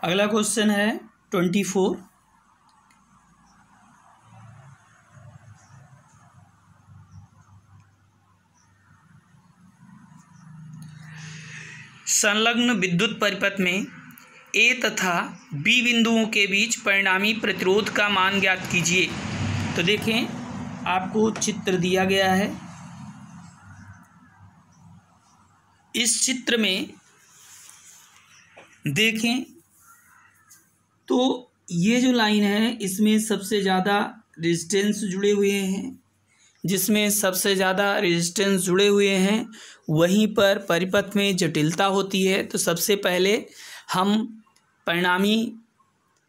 अगला क्वेश्चन है 24। संलग्न विद्युत परिपथ में ए तथा बी बिंदुओं के बीच परिणामी प्रतिरोध का मान ज्ञात कीजिए। तो देखें, आपको चित्र दिया गया है। इस चित्र में देखें तो ये जो लाइन है इसमें सबसे ज़्यादा रेजिस्टेंस जुड़े हुए हैं। जिसमें सबसे ज़्यादा रेजिस्टेंस जुड़े हुए हैं वहीं पर परिपथ में जटिलता होती है। तो सबसे पहले हम परिणामी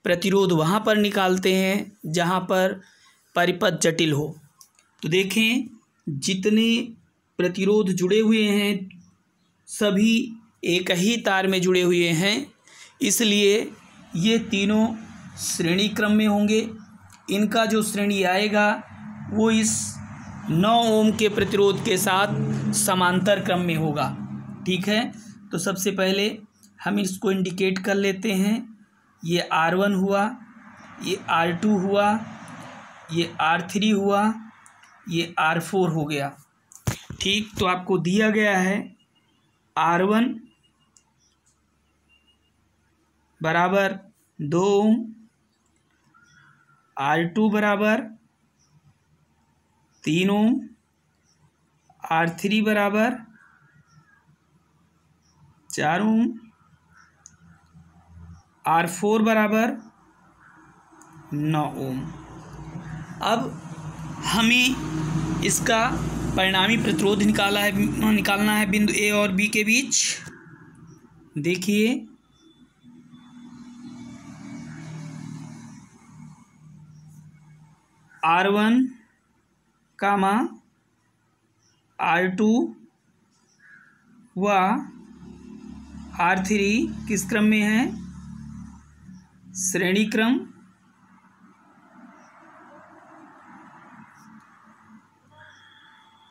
प्रतिरोध वहाँ पर निकालते हैं जहाँ पर परिपथ जटिल हो। तो देखें, जितने प्रतिरोध जुड़े हुए हैं सभी एक ही तार में जुड़े हुए हैं, इसलिए ये तीनों श्रेणी क्रम में होंगे। इनका जो श्रेणी आएगा वो इस 9 ओम के प्रतिरोध के साथ समांतर क्रम में होगा। ठीक है, तो सबसे पहले हम इसको इंडिकेट कर लेते हैं। ये R1 हुआ, ये R2 हुआ, ये R3 हुआ, ये R4 हो गया। ठीक, तो आपको दिया गया है R1 बराबर 2 ओम, R2 बराबर 3 ओम, R3 बराबर 4 ओम, R4 बराबर 9 ओम। अब हमें इसका परिणामी प्रतिरोध निकालना है बिंदु ए और बी के बीच। देखिए, R1 कामा R2 व R3 किस क्रम में है? श्रेणी क्रम।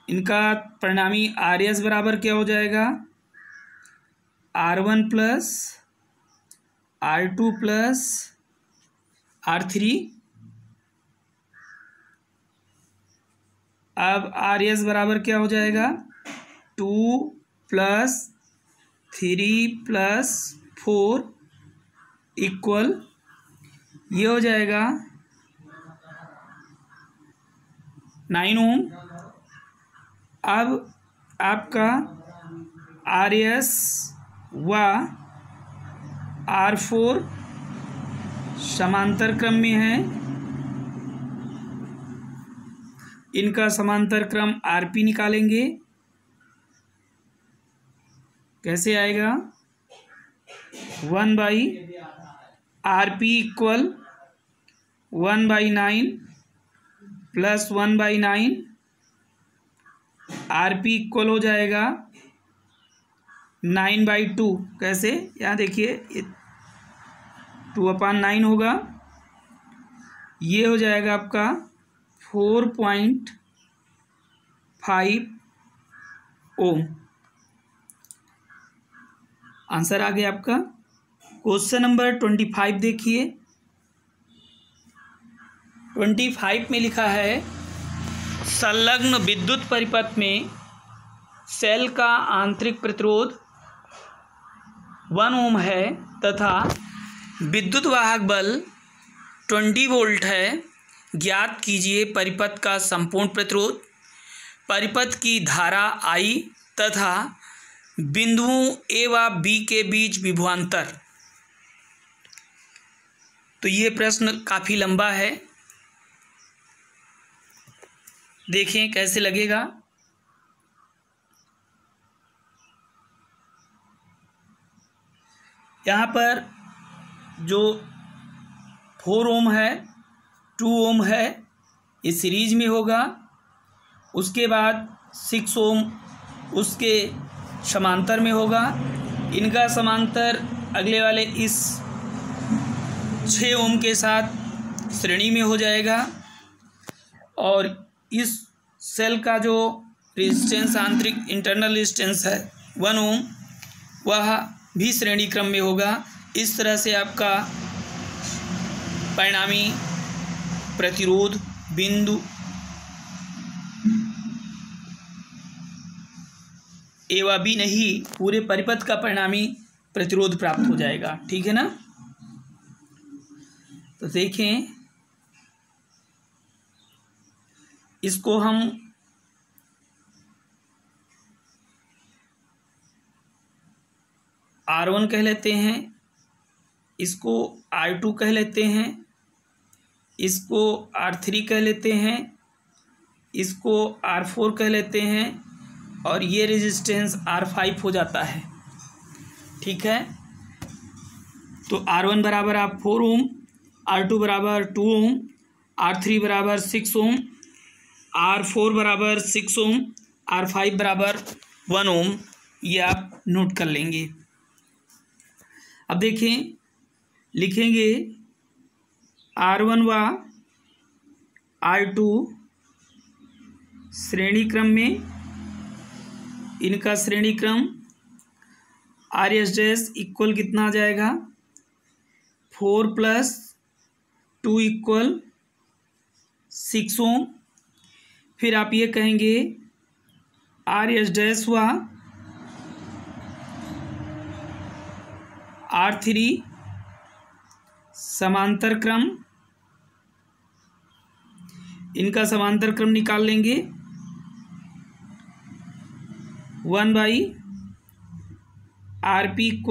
इनका परिणामी RS बराबर क्या हो जाएगा? R1 plus R2 plus R3। अब RS बराबर क्या हो जाएगा? 2 प्लस 3 प्लस 4 इक्वल ये हो जाएगा 9 ओम। अब आपका RS व R4 समांतर क्रम में है। इनका समांतर क्रम RP निकालेंगे। कैसे आएगा? 1/RP equal 1/9 plus 1/9। RP equal हो जाएगा 9/2। कैसे? यहाँ देखिए, 2/9 होगा। ये हो जाएगा आपका 4.5 ओम। आंसर आ गया आपका। क्वेश्चन नंबर 25 देखिए। 25 में लिखा है, संलग्न विद्युत परिपथ में सेल का आंतरिक प्रतिरोध 1 ओम है तथा विद्युत वाहक बल 20 वोल्ट है। ज्ञात कीजिए परिपथ का संपूर्ण प्रतिरोध, परिपथ की धारा I तथा बिंदुओं A व B के बीच विभवांतर। तो ये प्रश्न काफ़ी लंबा है, देखें कैसे लगेगा। यहाँ पर जो 4 ओम है, 2 ओम है, ये सीरीज में होगा। उसके बाद 6 ओम उसके समांतर में होगा। इनका समांतर अगले वाले इस 6 ओम के साथ श्रेणी में हो जाएगा। और इस सेल का जो रेजिस्टेंस, आंतरिक इंटरनल रेजिस्टेंस है 1 ओम, वह भी श्रेणी क्रम में होगा। इस तरह से आपका परिणामी प्रतिरोध बिंदु ए व बी नहीं, पूरे परिपथ का परिणामी प्रतिरोध प्राप्त हो जाएगा। ठीक है ना। तो देखें, इसको हम R1 कह लेते हैं, इसको R2 कह लेते हैं, इसको R3 कह लेते हैं, इसको R4 कह लेते हैं, और ये रेजिस्टेंस R5 हो जाता है। ठीक है। तो R1 बराबर आप 4 ओम, R2 बराबर 2 ओम, R3 बराबर 6 ओम, R4 बराबर 6 ओम, R5 बराबर 1 ओम, ये आप नोट कर लेंगे। अब देखें, लिखेंगे R1 व R2 श्रेणी क्रम में, इनका श्रेणी क्रम RS डैश इक्वल कितना आ जाएगा, 4 + 2 = 6 ओम। फिर आप ये कहेंगे RS डैश व R3 समांतर क्रम, इनका समांतर क्रम निकाल लेंगे। 1/RP =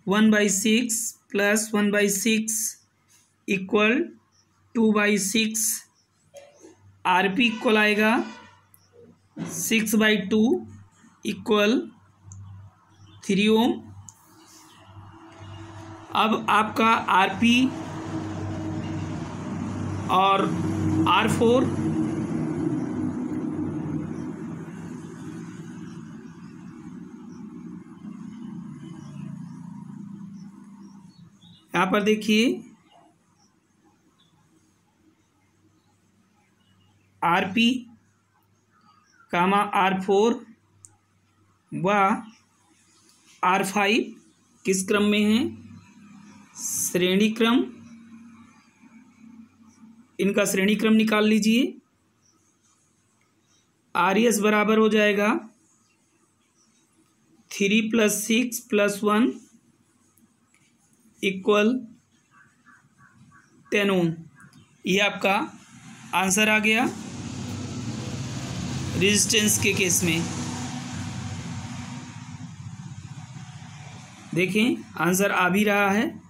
1/6 + 1/6 = 2/6। RP इक्वल आएगा 6/2 = 3 ओम। अब आपका RP और R4 यहाँ पर देखिए, RP, R4 व R5 किस क्रम में है, श्रेणी क्रम। इनका श्रेणी क्रम निकाल लीजिए। RS बराबर हो जाएगा 3 + 6 + 1 = 10 ओम। ये आपका आंसर आ गया रेजिस्टेंस के केस में। देखें, आंसर आ भी रहा है,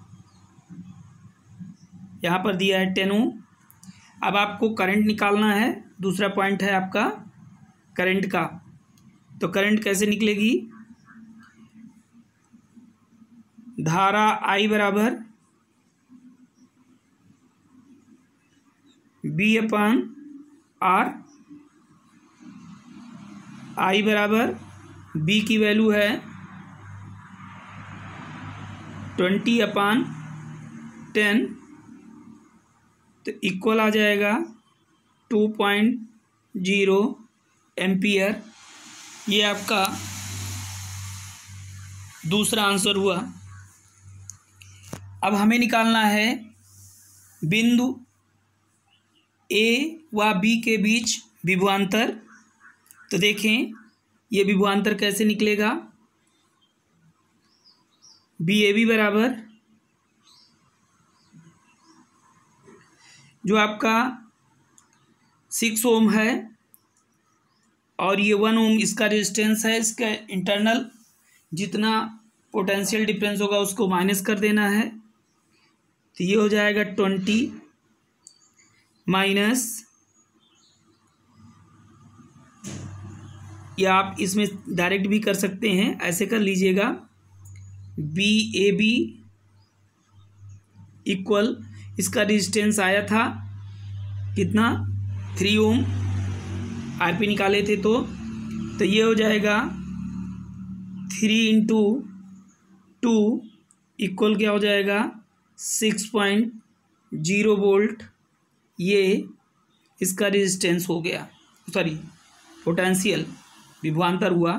यहाँ पर दिया है 10 ओम। अब आपको करंट निकालना है, दूसरा पॉइंट है आपका करंट का। तो करंट कैसे निकलेगी, धारा I बराबर B/R। I बराबर B की वैल्यू है 20/10, तो इक्वल आ जाएगा 2.0 एम्पियर। ये आपका दूसरा आंसर हुआ। अब हमें निकालना है बिंदु A व B के बीच विभवांतर। तो देखें, ये विभवांतर कैसे निकलेगा, BAB बराबर जो आपका 6 ओम है और ये 1 ओम इसका रेजिस्टेंस है, इसका इंटरनल जितना पोटेंशियल डिफरेंस होगा उसको माइनस कर देना है। तो ये हो जाएगा 20 माइनस, या आप इसमें डायरेक्ट भी कर सकते हैं, ऐसे कर लीजिएगा। BAB इक्वल, इसका रेजिस्टेंस आया था कितना, 3 ओम। RP निकाले थे तो ये हो जाएगा 3 × 2 इक्वल क्या हो जाएगा 6.0 वोल्ट। ये इसका रेजिस्टेंस हो गया, सॉरी पोटेंशियल विभवांतर हुआ।